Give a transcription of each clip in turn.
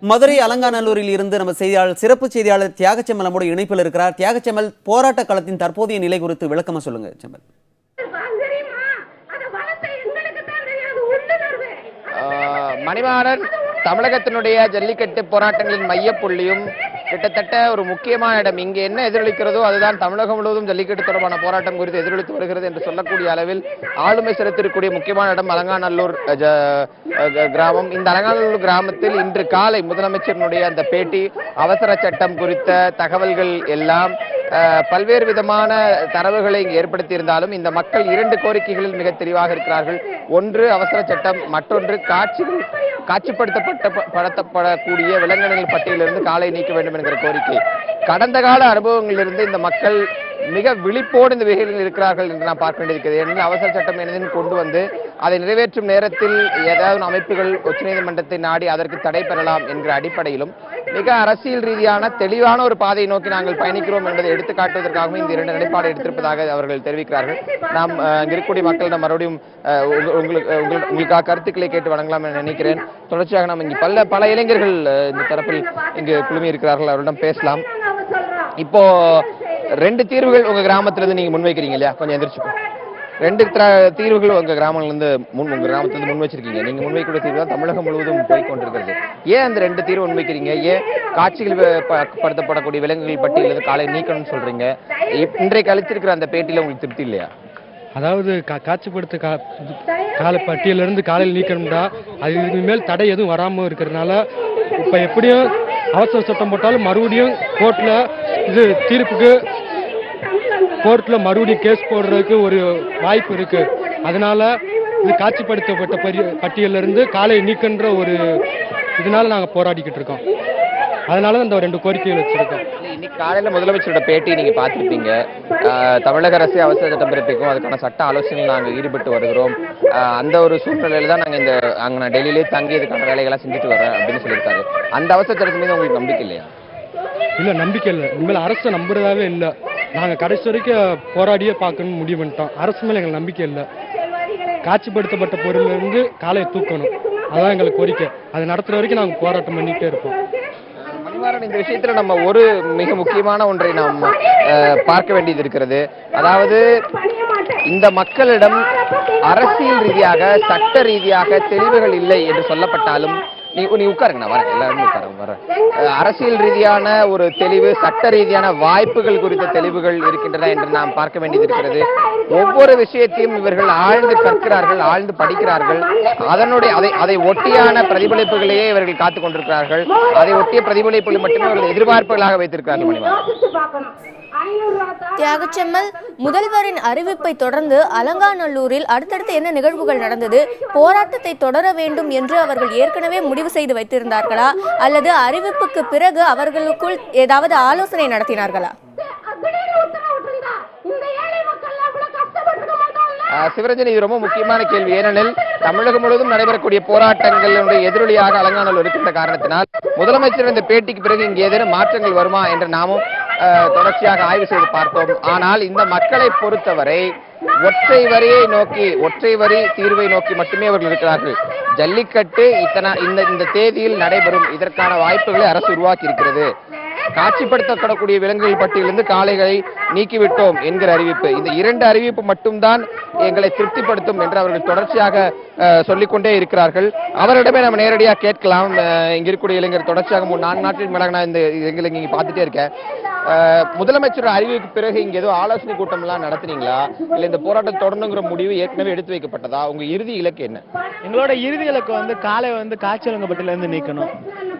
மதுரை அலங்காநல்லூரில் இருந்து நம்ம செய்தியாளர் சிறப்பு செய்தியாளர் தியாகச்செம்மல் நம்முடைய இணைப்பில் இருக்கிறார். தியாகச்செம்மல், போராட்ட களத்தின் தற்போதைய நிலை குறித்து விளக்கமா சொல்லுங்க செம்மல். மணிமாறன், தமிழகத்தினுடைய ஜல்லிக்கட்டு போராட்டங்களின் மையப்புள்ளியும் கிட்டத்தட்ட ஒரு முக்கியமான இடம். இங்கே என்ன எதிரொலிக்கிறதோ அதுதான் தமிழகம் முழுவதும் ஜல்லிக்கட்டு தொடர்பான போராட்டம் குறித்து எதிரொலித்து வருகிறது என்று சொல்லக்கூடிய அளவில் ஆளுமை செலுத்திருக்கக்கூடிய முக்கியமான இடம் அலங்காநல்லூர் கிராமம். இந்த அலங்காநல்லூர் கிராமத்தில் இன்று காலை முதலமைச்சரினுடைய அந்த பேட்டி, அவசர சட்டம் குறித்த தகவல்கள் எல்லாம் பல்வேறு விதமான தரவுகளை இங்கு ஏற்படுத்தியிருந்தாலும் இந்த மக்கள் இரண்டு கோரிக்கைகளில் மிக தெளிவாக இருக்கிறார்கள். ஒன்று அவசர சட்டம், மற்றொன்று காட்சிப்படுத்தப்படக்கூடிய விலங்கினங்கள் பட்டியலிருந்து காலை நீக்க வேண்டும் என்கிற கோரிக்கை. கடந்த கால அனுபவங்களிலிருந்து இந்த மக்கள் மிக விழிப்போடு இந்த வகையில் இருக்கிறார்கள் என்று நாம் பார்க்க வேண்டியிருக்கிறது. ஏனெனில் அவசர சட்டம் என்னதுன்னு கொண்டு வந்து அதை நிறைவேற்றும் நேரத்தில் ஏதாவது அமைப்புகள் உச்சநீதிமன்றத்தை நாடி அதற்கு தடை பெறலாம் என்கிற அடிப்படையிலும் மிக அரசியல் ரீதியான தெளிவான ஒரு பாதையை நோக்கி நாங்கள் பயணிக்கிறோம் என்பதை எடுத்துக்காட்டுவதற்காகவும் இந்த இரண்டு நிலைப்பாடு எடுத்திருப்பதாக அவர்கள் தெரிவிக்கிறார்கள். நாம் இருக்கக்கூடிய மக்களிடம் மறுபடியும் உங்களுக்காக கருத்துக்களை கேட்டு வழங்கலாம் என நினைக்கிறேன். தொடர்ச்சியாக நாம் இங்கு பல இளைஞர்கள் இந்த தரப்பில் இங்கு குழுமி இருக்கிறார்கள், அவர்களிடம் பேசலாம். இப்போ ரெண்டு தீர்வுகள் உங்க கிராமத்திலிருந்து நீங்க முன்வைக்கிறீங்க இல்லையா? கொஞ்சம் எந்திரிச்சுக்கோ. ரெண்டு தீர்வுகள் உங்க கிராமத்திலிருந்து முன் வச்சிருக்கீங்க. நீங்க முன்வைக்கூடிய தீர்வு தான் தமிழகம் முழுவதும் போய்கொண்டிருக்கிறது. ஏன் அந்த ரெண்டு தீர்வு முன்வைக்கிறீங்க? ஏன் காட்சிகள் படுத்தப்படக்கூடிய விலங்குகள் பட்டியலிருந்து காலை நீக்கணும்னு சொல்றீங்க? இன்றைக்கு அளிச்சிருக்கிற அந்த பேட்டியில உங்களுக்கு திருப்தி இல்லையா? அதாவது காட்சிப்படுத்த பட்டியலிருந்து காலையில் நீக்கணும்டா, அது மேல் தடை எதுவும் வராமல் இருக்கிறதுனால இப்போ எப்படியும் அவசர சட்டம் போட்டாலும் மறுபடியும் கோர்ட்டில் மறுபடியும் கேஸ் போடுறதுக்கு ஒரு வாய்ப்பு இருக்கு. அதனால இது காட்சிப்படுத்தப்பட்ட பட்டியலிருந்து காலை நீக்கின்ற ஒரு இதனால நாங்கள் போராடிக்கிட்டு இருக்கோம். அதனால இந்த ரெண்டு கோரிக்கைகள் வச்சிருக்கோம். இன்னைக்கு காலையில முதலமைச்சரோட பேட்டி நீங்க பார்த்துருப்பீங்க. தமிழக அரசு அவசர சட்டம் பிறப்பிக்கும், அதுக்கான சட்ட ஆலோசனைகள் நாங்கள் ஈடுபட்டு வருகிறோம். அந்த ஒரு சூழ்நிலையில தான் நாங்கள் நான் டெல்லியிலே தங்கி இதுக்கான வேலைகளை செஞ்சுட்டு வரேன் அப்படின்னு சொல்லியிருக்காரு. அந்த அவசர சட்டத்து மீது உங்களுக்கு நம்பிக்கை இல்லையா? இல்லை, நம்பிக்கை இல்லை. இனிமேல் அரசை நம்புறதாவே இல்லை. நாங்கள் கடைசி வரைக்கும் போராடியே பார்க்கணும்னு முடிவு பண்ணிட்டோம். அரசு மேலே எங்களுக்கு நம்பிக்கை இல்லை. காட்சிப்படுத்தப்பட்ட பொருளிலிருந்து காலையை தூக்கணும், அதான் எங்களுக்கு கோரிக்கை. அதை நடத்துகிற வரைக்கும் நாங்கள் போராட்டம் பண்ணிகிட்டே இருப்போம். மணிமாறன், இந்த விஷயத்துல நம்ம ஒரு மிக முக்கியமான ஒன்றை நாம் பார்க்க வேண்டியது இருக்கிறது. அதாவது இந்த மக்களிடம் அரசியல் ரீதியாக சட்ட ரீதியாக தெளிவுகள் இல்லை என்று சொல்லப்பட்டாலும் நீ உட்காருங்க, நான் வரேன், எல்லாரும் உட்காருங்க, வரேன். அரசியல் ரீதியான ஒரு தெளிவு, சட்ட ரீதியான வாய்ப்புகள் குறித்த தெளிவுகள் இருக்கின்றன என்று நாம் பார்க்க வேண்டியது இருக்கிறது. ஒவ்வொரு விஷயத்தையும் இவர்கள் ஆழ்ந்து கற்கிறார்கள், ஆழ்ந்து படிக்கிறார்கள். அதை ஒட்டியான பிரதிபலிப்புகளையே இவர்கள் காத்துக் கொண்டிருக்கிறார்கள். அதை ஒட்டிய பிரதிபலிப்புகளை மட்டுமே அவர்கள் எதிர்பார்ப்புகளாக வைத்திருக்கிறார்கள். மணிமாறன், தியாகச்செம்மல், முதல்வரின் அறிவிப்பை தொடர்ந்து அலங்காநல்லூரில் அடுத்தடுத்து என்ன நிகழ்வுகள் நடந்தது? போராட்டத்தை தொடர வேண்டும் என்று அவர்கள் ஏற்கனவே முடிவு செய்து வைத்திருந்தார்களா, அல்லது அறிவிப்புக்கு பிறகு அவர்களுக்குள் ஏதாவது ஆலோசனை நடத்தினார்களா? சிவரஞ்சன், இது ரொம்ப முக்கியமான கேள்வி. ஏனெனில் தமிழகம் முழுவதும் நடைபெறக்கூடிய போராட்டங்களுடைய எதிரொலியாக அலங்காநல்லூர் இருக்கின்ற காரணத்தினால் முதலமைச்சர் இந்த பேட்டிக்கு பிறகு இங்கே ஏதேனும் மாற்றங்கள் வருமா என்று நாமும் தொடர்ச்சியாக ஆய்வு செய்து பார்த்தோம். ஆனால் இந்த மக்களை பொறுத்தவரை ஒற்றை வரி தீர்வை நோக்கி மட்டுமே அவர்கள் இருக்கிறார்கள். ஜல்லிக்கட்டு இந்த தேதியில் நடைபெறும், இதற்கான வாய்ப்புகளை அரசு உருவாக்கி இருக்கிறது. காட்சிப்படுத்தப்படக்கூடிய விலங்குகள் பட்டியலிருந்து காளைகளை நீக்கிவிட்டோம் என்கிற அறிவிப்பு, இந்த இரண்டு அறிவிப்பு மட்டும்தான் எங்களை திருப்திப்படுத்தும் என்று அவர்கள் தொடர்ச்சியாக சொல்லிக்கொண்டே இருக்கிறார்கள். அவரிடமே நம்ம நேரடியாக கேட்கலாம். இங்க இருக்கக்கூடிய இளைஞர் தொடர்ச்சியாக 4 நாட்களுக்கு மேலாக நான் இந்த இளைஞர் இங்க பார்த்துட்டே இருக்கேன். முதலமைச்சர் அறிவிப்புக்கு பிறகு இங்க ஏதோ ஆலோசனை கூட்டம் எல்லாம் நடத்துனீங்களா, இல்ல இந்த போராட்டம் தொடரணுங்கிற முடிவு ஏற்கனவே எடுத்து வைக்கப்பட்டதா? உங்க இறுதி இலக்கு என்ன? எங்களோட இறுதி இலக்கு காலை காட்சியரங்கப்பட்டில இருந்து நீக்கணும்.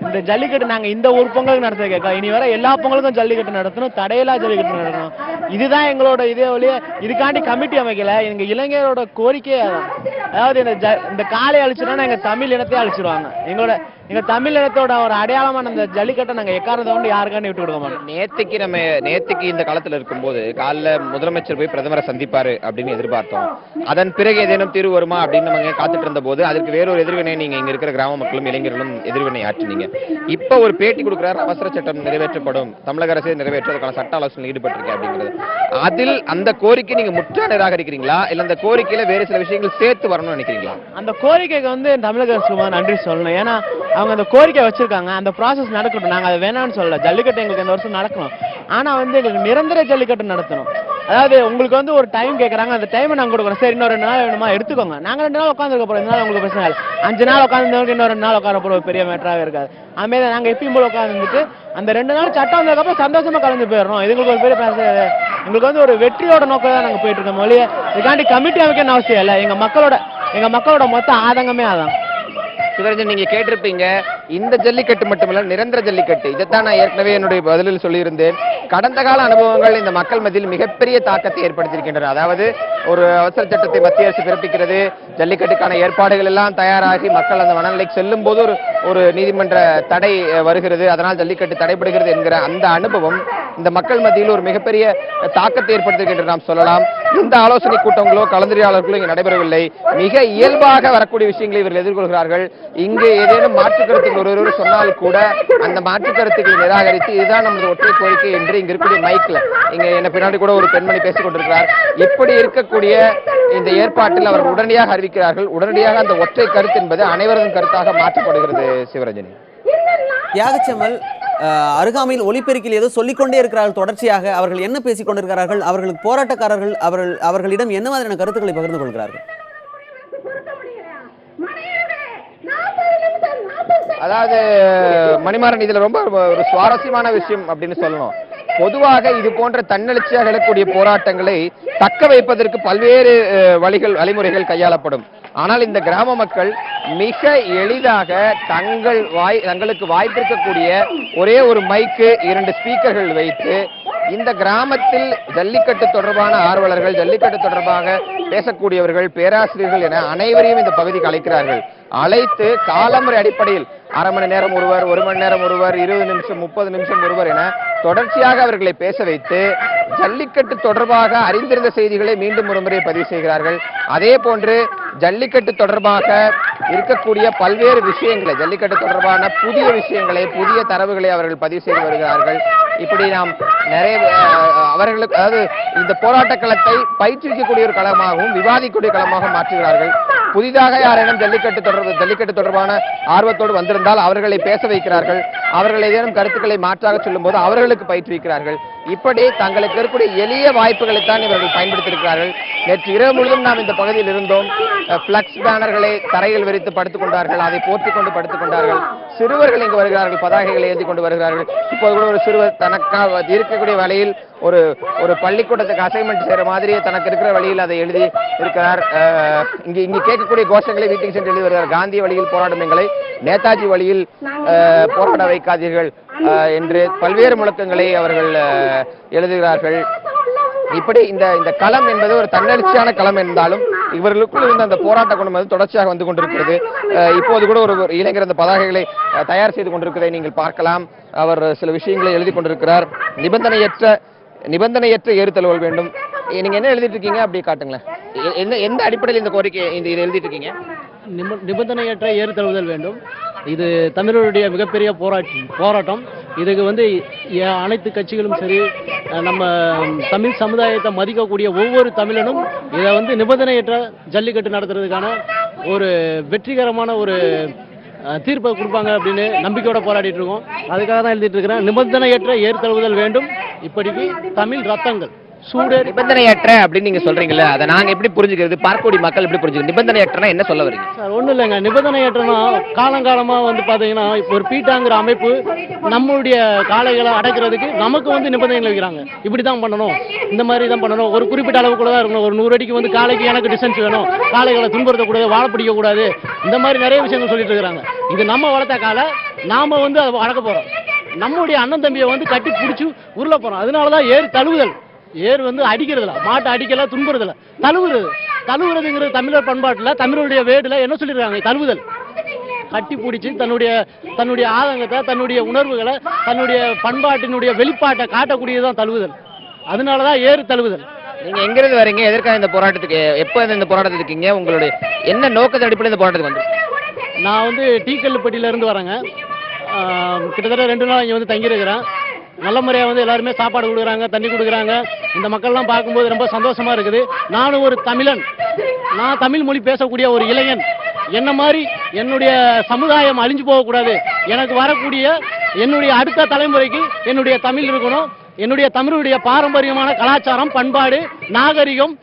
இந்த ஜல்லிக்கட்டு நாங்க இந்த ஒரு பொங்கலுக்கு நடத்த கேட்கலாம், இனி வர எல்லா பொங்கலுக்கும் ஜல்லிக்கட்டு நடத்தணும், தடையில்லா ஜல்லிக்கட்டு நடத்தணும். இதுதான் எங்களோட இதே வழியே. இதுக்காண்டி கமிட்டி அமைக்கல. எங்க இளைஞரோட கோரிக்கையே அதான். அதாவது இந்த காலை அழிச்சிட்டோம்னா எங்க தமிழ் இனத்தையே அழிச்சிருவாங்க. எங்க தமிழ் இனத்தோட ஒரு அடையாளமான அந்த ஜல்லிக்கட்டை நாங்க எக்காரணத்தை கொண்டு யாருக்காண்டி விட்டு கொடுக்க மாட்டோம். நேத்துக்கு இந்த காலத்துல இருக்கும்போது காலைல முதலமைச்சர் போய் பிரதமரை சந்திப்பாரு அப்படின்னு எதிர்பார்த்தோம். அதன் பிறகு ஏதேனும் தீர்வு வருமா அப்படின்னு நம்ம காத்துட்டு இருந்த போது அதற்கு வேறொரு எதிர்வினை நீங்க இங்க இருக்கிற கிராம மக்களும் இளைஞர்களும் எதிர்வினை ஆற்றினீங்க. இப்ப ஒரு பேட்டி கொடுக்கிறார், அவசர சட்டம் நிறைவேற்றப்படும், தமிழக அரசே நிறைவேற்றுவதற்கான சட்ட ஆலோசனை ஈடுபட்டிருக்கேன் அப்படிங்கிறது. அதில் அந்த கோரிக்கை நீங்க முற்றாக நிராகரிக்கிறீங்களா, இல்ல அந்த கோரிக்கையில வேறு சில விஷயங்கள் சேர்த்து வரணும்னு நினைக்கிறீங்களா? அந்த கோரிக்கைக்கு தமிழக அரசு நன்றி சொல்லணும். ஏன்னா அவங்க அந்த கோரிக்கை வச்சிருக்காங்க, அந்த ப்ராசஸ் நடக்கட்டும். நாங்கள் அதை வேணாம்னு சொல்லல, ஜல்லிக்கட்டு எங்களுக்கு இந்த வருஷம் நடக்கணும். ஆனால் வந்து எங்களுக்கு நிரந்தர ஜல்லிக்கட்டு நடத்தணும். அதாவது உங்களுக்கு வந்து ஒரு டைம் கேட்குறாங்க, அந்த டைமை நாங்கள் கொடுக்குறோம். சரி, இன்னும் 2 நாள் வேணுமா எடுத்துக்கோங்க, நாங்கள் 2 நாள் உட்காந்துருக்க போகிறோம். 2 நாள் உங்களுக்கு பிரச்சனை இல்லை. 5 நாள் உட்காந்துருந்தவங்க இன்னும் 2 நாள் உட்கார போகிற பெரிய மேட்டராக இருக்காது. அதுமாரி நாங்கள் எப்பயும் போல உட்காந்துட்டு அந்த 2 நாள் சட்டம் வந்ததுக்கப்புறம் சந்தோஷமா கலந்து போயிடணும். இது எங்களுக்கு ஒரு பெரிய பிரச்சனை. எங்களுக்கு வந்து ஒரு வெற்றியோட நோக்கம் தான் நாங்கள் போயிட்டு இருக்கோம் மொழியே. இதுக்காண்டி கமிட்டி அமைக்கணும்னு அவசியம் இல்லை. எங்கள் மக்களோட மொத்த ஆதங்கமே அதான். சிவரஞ்சன், நீங்க கேட்டிருப்பீங்க, இந்த ஜல்லிக்கட்டு மட்டுமல்ல நிரந்தர ஜல்லிக்கட்டு. இதைத்தான் நான் ஏற்கனவே என்னுடைய பதிலில் சொல்லியிருந்தேன். கடந்த கால அனுபவங்கள் இந்த மக்கள் மத்தியில் மிகப்பெரிய தாக்கத்தை ஏற்படுத்தியிருக்கின்றன. அதாவது ஒரு அவசர சட்டத்தை மத்திய அரசு பிறப்பிக்கிறது, ஜல்லிக்கட்டுக்கான ஏற்பாடுகள் எல்லாம் தயாராகி மக்கள் அந்த மனநிலைக்கு செல்லும் போது ஒரு நீதிமன்ற தடை வருகிறது, அதனால் ஜல்லிக்கட்டு தடைபடுகிறது என்கிற அந்த அனுபவம் இந்த மக்கள் மத்தியில் ஒரு மிகப்பெரிய தாக்கத்தை ஏற்படுத்துகின்ற நாம் சொல்லலாம். இந்த ஆலோசனை கூட்டங்களோ கலந்துரையாளர்களோ இங்கு நடைபெறவில்லை. மிக இயல்பாக வரக்கூடிய விஷயங்களை இவர்கள் எதிர்கொள்கிறார்கள். இங்கு ஏதேனும் மாற்று கருத்துக்கள் ஒருவர் சொன்னால் கூட அந்த மாற்று கருத்துக்களை நிராகரித்து இதுதான் நமது ஒற்றை கோரிக்கை என்று இங்க இருக்கக்கூடிய மைக்ல இங்க என்ன பின்னாடி கூட ஒரு பெண்மணி பேசிக் கொண்டிருக்கிறார். இப்படி இருக்கக்கூடிய இந்த ஏற்பாட்டில் அவர்கள் உடனடியாக அறிவிக்கிறார்கள். உடனடியாக அந்த ஒற்றை கருத்து என்பது அனைவரதும் கருத்தாக மாற்றப்படுகிறது. சிவரஞ்சனி, தியாகச்செம்மல் அருகாமையில் ஒலிபெருக்கில் ஏதோ சொல்லிக்கொண்டே இருக்கிறார்கள் தொடர்ச்சியாக. அவர்கள் என்ன பேசிக் கொண்டிருக்கிறார்கள்? அவர்களுக்கு போராட்டக்காரர்கள் அவர்களிடம் என்ன மாதிரியான கருத்துக்களை பகிர்ந்து கொள்கிறார்கள்? அதாவது மணிமாறன், இதுல ரொம்ப ஒரு சுவாரஸ்யமான விஷயம் அப்படின்னு சொல்லணும். பொதுவாக இது போன்ற தன்னெழுச்சியாக எழக்கூடிய போராட்டங்களை தக்க வைப்பதற்கு பல்வேறு வழிமுறைகள் கையாளப்படும். ஆனால் இந்த கிராம மக்கள் மிக எளிதாக தங்களுக்கு வாய்ப்பிருக்கக்கூடிய ஒரே ஒரு மைக்கு, 2 ஸ்பீக்கர்கள் வைத்து இந்த கிராமத்தில் ஜல்லிக்கட்டு தொடர்பான ஆர்வலர்கள், ஜல்லிக்கட்டு தொடர்பாக பேசக்கூடியவர்கள், பேராசிரியர்கள் என அனைவரையும் இந்த பகுதிக்கு அழைக்கிறார்கள். அழைத்து காலமுறை அடிப்படையில் 1/2 மணி நேரம் ஒருவர், 1 மணி நேரம் ஒருவர், 20 நிமிஷம், 30 நிமிஷம் ஒருவர் என தொடர்ச்சியாக அவர்களை பேச வைத்து ஜல்லிக்கட்டு தொடர்பாக அறிந்திருந்த செய்திகளை மீண்டும் ஒரு முறை பதிவு செய்கிறார்கள். அதே போன்று ஜல்லிக்கட்டு தொடர்பாக இருக்கக்கூடிய பல்வேறு விஷயங்களை, ஜல்லிக்கட்டு தொடர்பான புதிய விஷயங்களை, புதிய தரவுகளை அவர்கள் பதிவு செய்து வருகிறார்கள். இப்படி நாம் நிறைய அவர்களுக்கு, அதாவது இந்த போராட்ட களத்தை பயிற்றுவிக்கக்கூடிய ஒரு களமாகவும் விவாதிக்கக்கூடிய களமாகவும் மாற்றுகிறார்கள். புதிதாக யாரேனும் ஜல்லிக்கட்டு தொடர்பான ஆர்வத்தோடு வந்திருந்தால் அவர்களை பேச வைக்கிறார்கள். அவர்கள் ஏதேனும் கருத்துக்களை மாற்றாக சொல்லும் போது அவர்களுக்கு பயிற்றுவிக்கிறார்கள். இப்படி தங்களுக்கு இருக்கக்கூடிய எளிய வாய்ப்புகளைத்தான் இவர்கள் பயன்படுத்தியிருக்கிறார்கள். நேற்று இரவு முழுவதும் நாம் இந்த பகுதியில் இருந்தோம். பிளக்ஸ் பேனர்களை தரையில் விரித்து படுத்துக் கொண்டார்கள், அதை போர்த்திக் கொண்டு படுத்துக் கொண்டார்கள். சிறுவர்கள் இங்கு வருகிறார்கள், பதாகைகளை ஏந்தி கொண்டு வருகிறார்கள். இப்போது கூட ஒரு சிறுவர் தனக்காக இருக்கக்கூடிய வேலையில் ஒரு பள்ளிக்கூடத்துக்கு அசைன்மெண்ட் செய்யற மாதிரியே தனக்கு இருக்கிற வழியில் அதை எழுதி இருக்கிறார். இங்கு கேட்கக்கூடிய கோஷங்களை வீட்டுக்கு சென்று எழுதி வருகிறார். காந்திய வழியில் போராடும் எங்களை நேதாஜி வழியில் போராட வைக்காதீர்கள் என்று பல்வேறு முழக்கங்களை அவர்கள் எழுதுகிறார்கள். இப்படி இந்த களம் என்பது ஒரு தன்னெழுச்சியான களம் என்றாலும் இவர்களுக்குள் இருந்த அந்த போராட்ட குணம் தொடர்ச்சியாக வந்து கொண்டிருக்கிறது. இப்போது கூட ஒரு இளைஞர் அந்த பதாகைகளை தயார் செய்து கொண்டிருக்கிறதை நீங்கள் பார்க்கலாம். அவர் சில விஷயங்களை எழுதி கொண்டிருக்கிறார். நிபந்தனையற்ற ஏறுதழுவல் வேண்டும். நீங்க என்ன எழுதிட்டு இருக்கீங்க அப்படி காட்டுங்களேன். எந்த அடிப்படையில் இந்த கோரிக்கை இதை எழுதிட்டு இருக்கீங்க? நிபந்தனையற்ற ஏறுதழுவுதல் வேண்டும். இது தமிழருடைய மிகப்பெரிய போராட்டம். இதுக்கு வந்து அனைத்து கட்சிகளும் சரி, நம்ம தமிழ் சமுதாயத்தை மதிக்கக்கூடிய ஒவ்வொரு தமிழனும் இதை வந்து நிபந்தனையற்ற ஜல்லிக்கட்டு நடத்துறதுக்கான ஒரு வெற்றிகரமான ஒரு தீர்ப்பை கொடுப்பாங்க அப்படின்னு நம்பிக்கையோட போராடிட்டு இருக்கோம். அதுக்காக தான் எழுதிட்டு இருக்கிறேன். நிபந்தனையற்ற ஏறுதழுவுதல் வேண்டும். இப்படிக்கு தமிழ் ரத்தங்கள் சூடு. நிபந்தனையற்ற அப்படின்னு நீங்க சொல்றீங்கல்ல, அதை நாங்க எப்படி புரிஞ்சுக்கிறது? பார்க்கக்கூடிய மக்கள் எப்படி புரிஞ்சுக்கிறது? நிபந்தனையற்றனா என்ன சொல்ல வரீங்க சார்? ஒன்றும் இல்லைங்க. நிபந்தனையற்றனா காலங்காலமா வந்து பாத்தீங்கன்னா இப்போ ஒரு பீட்டாங்கிற அமைப்பு நம்மளுடைய காளைகளை அடக்கிறதுக்கு நமக்கு வந்து நிபந்தனைகள் வைக்கிறாங்க. இப்படி தான் பண்ணணும், இந்த மாதிரி தான் பண்ணணும், ஒரு குறிப்பிட்ட அளவுக்குள்ள தான் இருக்கணும், ஒரு 100 அடிக்கு வந்து காளைக்கு எனக்கு டிஸ்டன்ஸ் வேணும், காளைகளை துன்புறுத்தக்கூடாது, வாழ பிடிக்க கூடாது, இந்த மாதிரி நிறைய விஷயங்கள் சொல்லிட்டு இருக்கிறாங்க. இது நம்ம வளர்த்த காலை நாம வந்து அதை அடக்க போறோம். நம்மளுடைய அண்ணன் தம்பியை வந்து கட்டி பிடிச்சி உருள போறோம். அதனாலதான் ஏறு தழுவுதல். ஏர் வந்து அடிக்கிறதுல, மாட்டை அடிக்கல, துன்புறதுல, தழுவுறதுங்கிறது தமிழர் பண்பாட்டுல, தமிழுடைய வேடுல என்ன சொல்லிருக்காங்க? தழுவுதல். கட்டி பிடிச்சி தன்னுடைய ஆதங்கத்தை, தன்னுடைய உணர்வுகளை, தன்னுடைய பண்பாட்டினுடைய வெளிப்பாட்டை காட்டக்கூடியதான் தழுவுதல். அதனாலதான் ஏறு தழுவுதல். நீங்க எங்கிருந்து வரீங்க? எதற்காக இந்த போராட்டத்துக்கு, எப்ப இந்த போராட்டத்துக்கு இருக்கீங்க? உங்களுடைய என்ன நோக்கத்தை அடிப்படையில் இந்த போராட்டத்துக்கு வந்து? நான் வந்து டீக்கல்லுப்பட்டியில இருந்து வரேங்க. கிட்டத்தட்ட 2 நாள் இங்க வந்து தங்கியிருக்கிறேன். நல்ல முறையாக வந்து எல்லாருமே சாப்பாடு கொடுக்குறாங்க, தண்ணி கொடுக்குறாங்க. இந்த மக்கள்லாம் பார்க்கும்போது ரொம்ப சந்தோஷமா இருக்குது. நானும் ஒரு தமிழன், நான் தமிழ் மொழி பேசக்கூடிய ஒரு இளைஞன். என்ன மாதிரி என்னுடைய சமுதாயம் அழிஞ்சு போகக்கூடாது, எனக்கு வரக்கூடிய என்னுடைய அடுத்த தலைமுறைக்கு என்னுடைய தமிழ் இருக்கணும், என்னுடைய தமிழுடைய பாரம்பரியமான கலாச்சாரம், பண்பாடு, நாகரிகம்,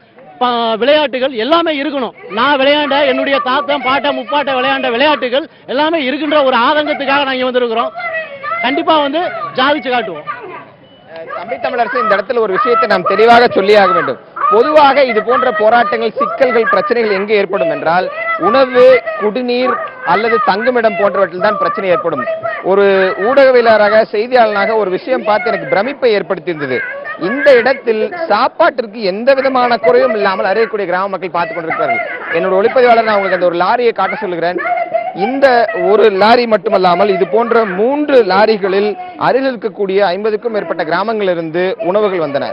விளையாட்டுகள் எல்லாமே இருக்கணும். நான் விளையாண்ட என்னுடைய தாத்தன் பாட்டன் முப்பாட்ட விளையாண்ட விளையாட்டுகள் எல்லாமே இருக்கின்ற ஒரு ஆதங்கத்துக்காக நாங்கள் வந்திருக்கிறோம். கண்டிப்பா ஜாதிச்சு காட்டுவோம். தம்பி தமிழரசு, இந்த இடத்துல ஒரு விஷயத்தை நாம் தெளிவாக சொல்லியாக வேண்டும். பொதுவாக இது போன்ற போராட்டங்கள், சிக்கல்கள், பிரச்சனைகள் எங்கே ஏற்படும் என்றால் உணவு, குடிநீர் அல்லது தங்குமிடம் போன்றவற்றில் தான் பிரச்சனை ஏற்படும். ஒரு ஊடகவியலாளராக, செய்தியாளராக ஒரு விஷயம் பார்த்து எனக்கு பிரமிப்பை ஏற்படுத்தியிருந்தது. இந்த இடத்தில் சாப்பாட்டிற்கு எந்த விதமான குறையும் இல்லாமல் அறியக்கூடிய கிராம மக்கள் பார்த்துக் கொண்டிருக்கிறார்கள். என்னோட ஒளிப்பதிவாளர் நான் உங்களுக்கு அந்த ஒரு லாரியை காட்ட சொல்லுகிறேன். இந்த ஒரு லாரி மட்டுமல்லாமல் இது போன்ற 3 லாரிகளில் அருகில் இருக்கக்கூடிய 50க்கும் மேற்பட்ட கிராமங்களிலிருந்து உணவுகள் வந்தன.